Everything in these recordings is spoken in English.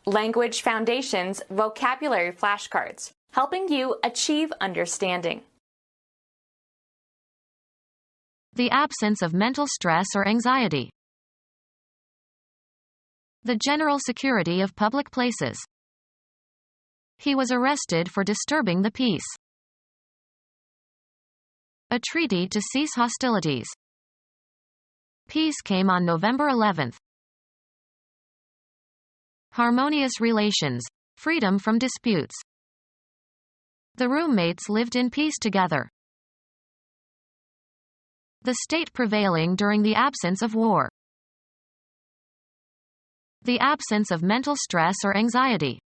Language Foundations Vocabulary Flashcards, helping you achieve understanding. The absence of mental stress or anxiety. The general security of public places. He was arrested for disturbing the peace. A treaty to cease hostilities. Peace came on November 11. Harmonious relations. Freedom from disputes. The roommates lived in peace together. The state prevailing during the absence of war. The absence of mental stress or anxiety.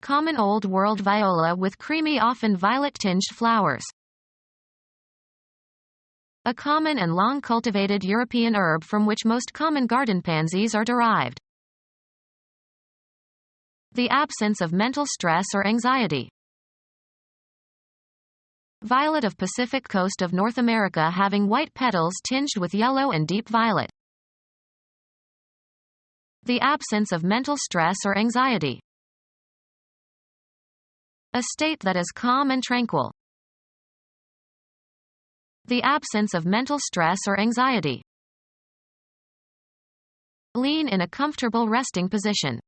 Common Old World viola with creamy, often violet-tinged flowers. A common and long-cultivated European herb from which most common garden pansies are derived. The absence of mental stress or anxiety. Violet of Pacific coast of North America having white petals tinged with yellow and deep violet. The absence of mental stress or anxiety. A state that is calm and tranquil. The absence of mental stress or anxiety. Lean in a comfortable resting position.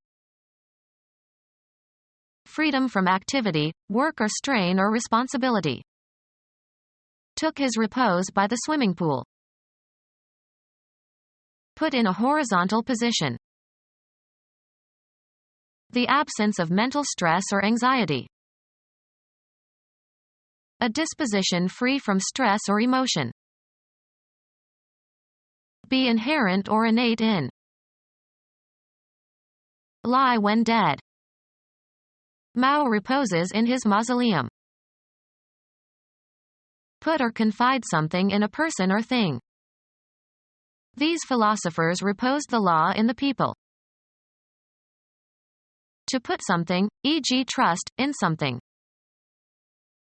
Freedom from activity, work or strain or responsibility. Took his repose by the swimming pool. Put in a horizontal position. The absence of mental stress or anxiety. A disposition free from stress or emotion. Be inherent or innate in. Lie when dead. Mao reposes in his mausoleum. Put or confide something in a person or thing. These philosophers reposed the law in the people. To put something, e.g., trust, in something.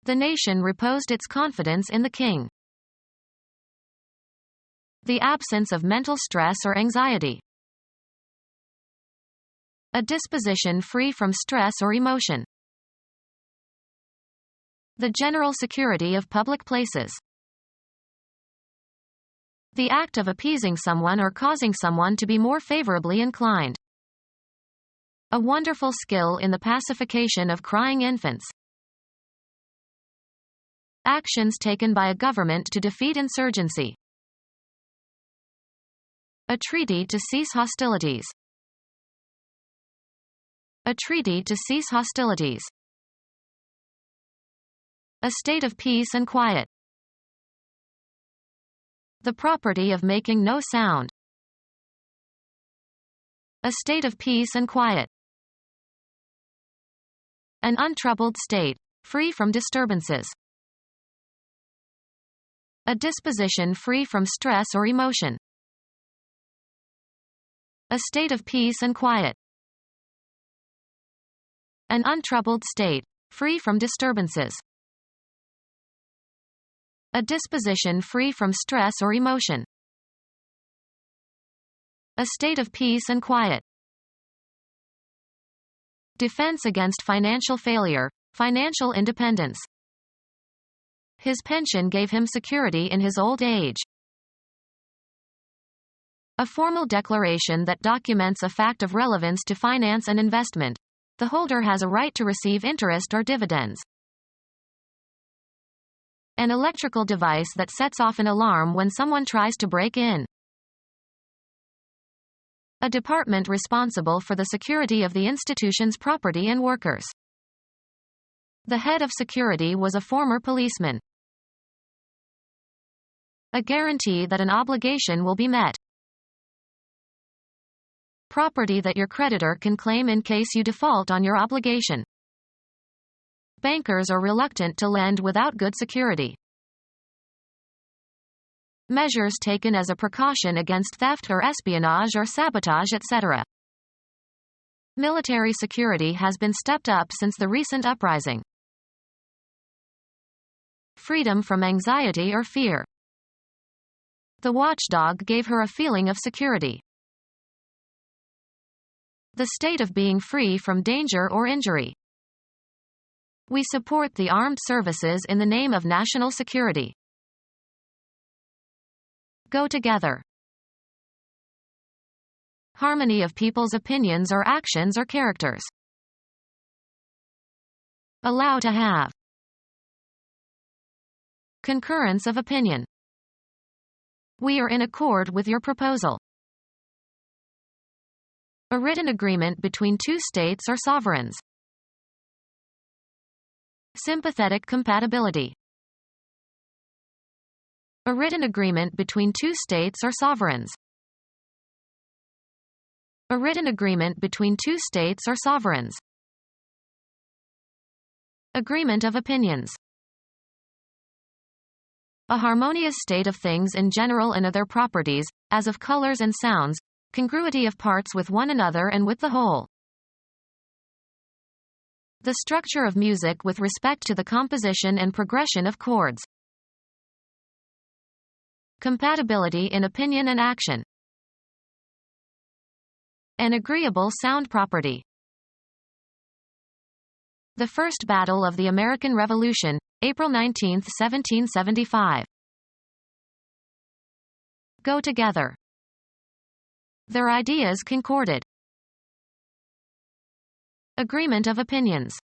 The nation reposed its confidence in the king. The absence of mental stress or anxiety. A disposition free from stress or emotion. The general security of public places. The act of appeasing someone or causing someone to be more favorably inclined. A wonderful skill in the pacification of crying infants. Actions taken by a government to defeat insurgency. A treaty to cease hostilities. A treaty to cease hostilities. A state of peace and quiet. The property of making no sound. A state of peace and quiet. An untroubled state, free from disturbances. A disposition free from stress or emotion. A state of peace and quiet. An untroubled state, free from disturbances. A disposition free from stress or emotion. A state of peace and quiet. Defense against financial failure, financial independence. His pension gave him security in his old age. A formal declaration that documents a fact of relevance to finance and investment. The holder has a right to receive interest or dividends. An electrical device that sets off an alarm when someone tries to break in. A department responsible for the security of the institution's property and workers. The head of security was a former policeman. A guarantee that an obligation will be met. Property that your creditor can claim in case you default on your obligation. Bankers are reluctant to lend without good security. Measures taken as a precaution against theft or espionage or sabotage, etc. Military security has been stepped up since the recent uprising. Freedom from anxiety or fear. The watchdog gave her a feeling of security. The state of being free from danger or injury. We support the armed services in the name of national security. Go together. Harmony of people's opinions or actions or characters. Allow to have. Concurrence of opinion. We are in accord with your proposal. A written agreement between two states or sovereigns. Sympathetic compatibility. A written agreement between two states or sovereigns. A written agreement between two states or sovereigns. Agreement of opinions. A harmonious state of things in general and of their properties, as of colors and sounds, congruity of parts with one another and with the whole. The structure of music with respect to the composition and progression of chords. Compatibility in opinion and action. An agreeable sound property. The First Battle of the American Revolution, April 19, 1775. Go together. Their ideas concorded. Agreement of opinions.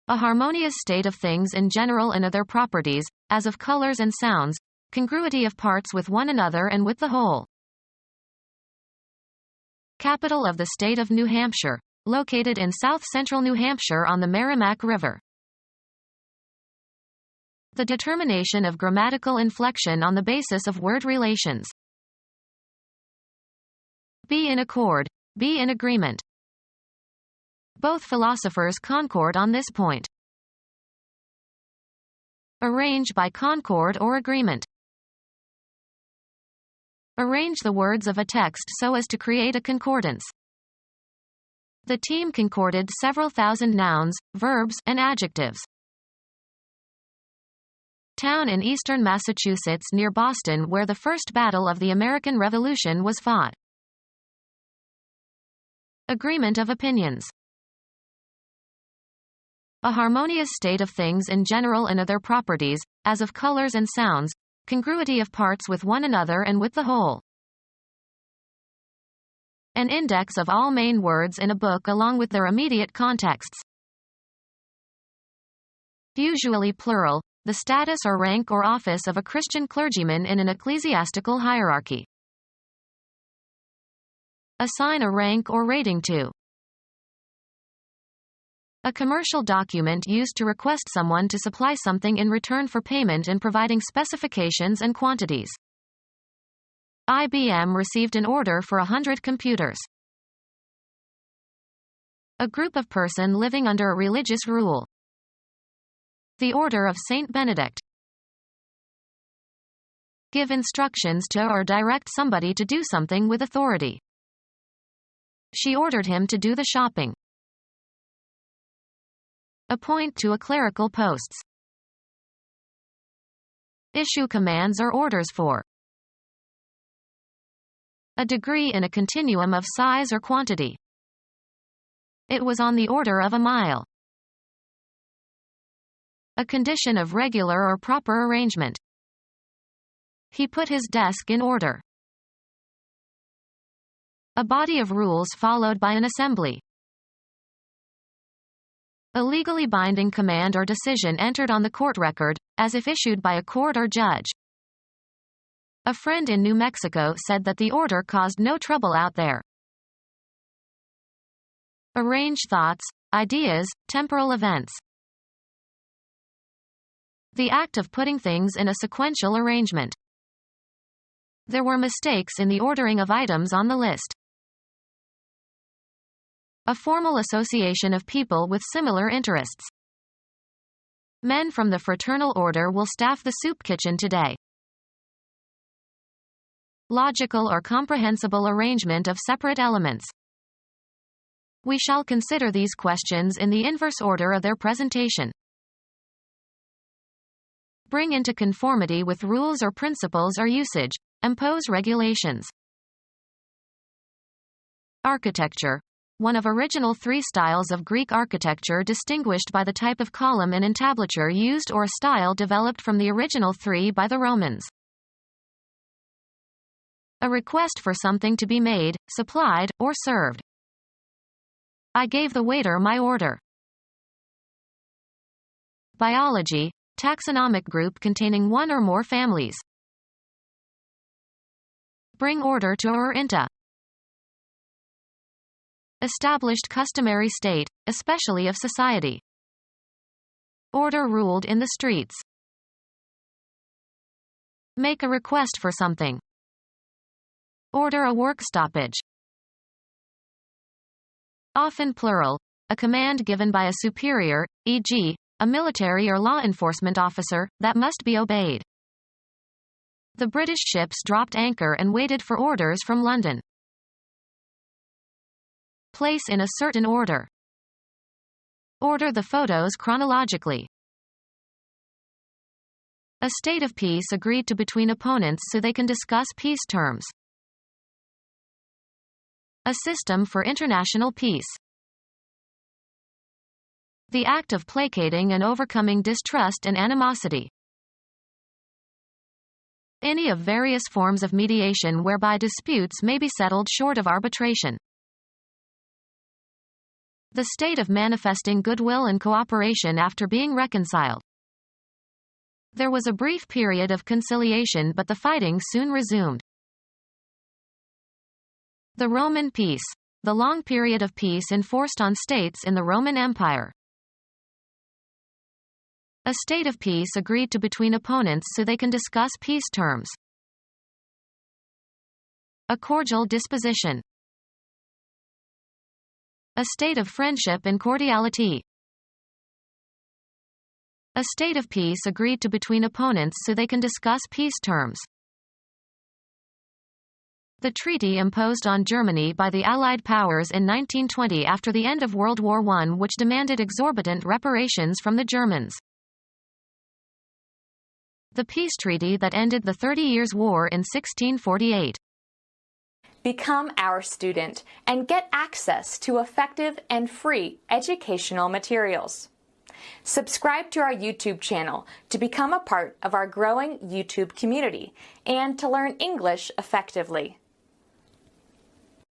A harmonious state of things in general and of their properties, as of colors and sounds, congruity of parts with one another and with the whole. Capital of the state of New Hampshire, located in south-central New Hampshire on the Merrimack River. The determination of grammatical inflection on the basis of word relations. Be in accord, be in agreement. Both philosophers concord on this point. Arrange by concord or agreement. Arrange the words of a text so as to create a concordance. The team concorded several thousand nouns, verbs, and adjectives. Town in eastern Massachusetts near Boston where the first battle of the American Revolution was fought. Agreement of opinions. A harmonious state of things in general and of their properties, as of colors and sounds, congruity of parts with one another and with the whole. An index of all main words in a book along with their immediate contexts. Usually plural, the status or rank or office of a Christian clergyman in an ecclesiastical hierarchy. Assign a rank or rating to. A commercial document used to request someone to supply something in return for payment and providing specifications and quantities. IBM received an order for 100 computers. A group of person living under a religious rule. The Order of Saint Benedict. Give instructions to or direct somebody to do something with authority. She ordered him to do the shopping. Appoint to a clerical posts. Issue commands or orders for. A degree in a continuum of size or quantity. It was on the order of a mile. A condition of regular or proper arrangement. He put his desk in order. A body of rules followed by an assembly. A legally binding command or decision entered on the court record, as if issued by a court or judge. A friend in New Mexico said that the order caused no trouble out there. Arrange thoughts, ideas, temporal events. The act of putting things in a sequential arrangement. There were mistakes in the ordering of items on the list. A formal association of people with similar interests. Men from the fraternal order will staff the soup kitchen today. Logical or comprehensible arrangement of separate elements. We shall consider these questions in the inverse order of their presentation. Bring into conformity with rules or principles or usage. Impose regulations. Architecture. One of original three styles of Greek architecture distinguished by the type of column and entablature used or a style developed from the original three by the Romans. A request for something to be made, supplied, or served. I gave the waiter my order. Biology. Taxonomic group containing one or more families. Bring order to or into. Established customary state, especially of society. Order ruled in the streets. Make a request for something. Order a work stoppage. Often plural. A command given by a superior, e.g., a military or law enforcement officer, that must be obeyed. The British ships dropped anchor and waited for orders from London. Place in a certain order. Order the photos chronologically. A state of peace agreed to between opponents so they can discuss peace terms. A system for international peace. The act of placating and overcoming distrust and animosity. Any of various forms of mediation whereby disputes may be settled short of arbitration. The state of manifesting goodwill and cooperation after being reconciled. There was a brief period of conciliation, but the fighting soon resumed. The Roman peace. The long period of peace enforced on states in the Roman Empire. A state of peace agreed to between opponents so they can discuss peace terms. A cordial disposition. A state of friendship and cordiality. A state of peace agreed to between opponents so they can discuss peace terms. The treaty imposed on Germany by the Allied powers in 1920 after the end of World War I, which demanded exorbitant reparations from the Germans. The peace treaty that ended the 30 Years' War in 1648. Become our student and get access to effective and free educational materials. Subscribe to our YouTube channel to become a part of our growing YouTube community and to learn English effectively.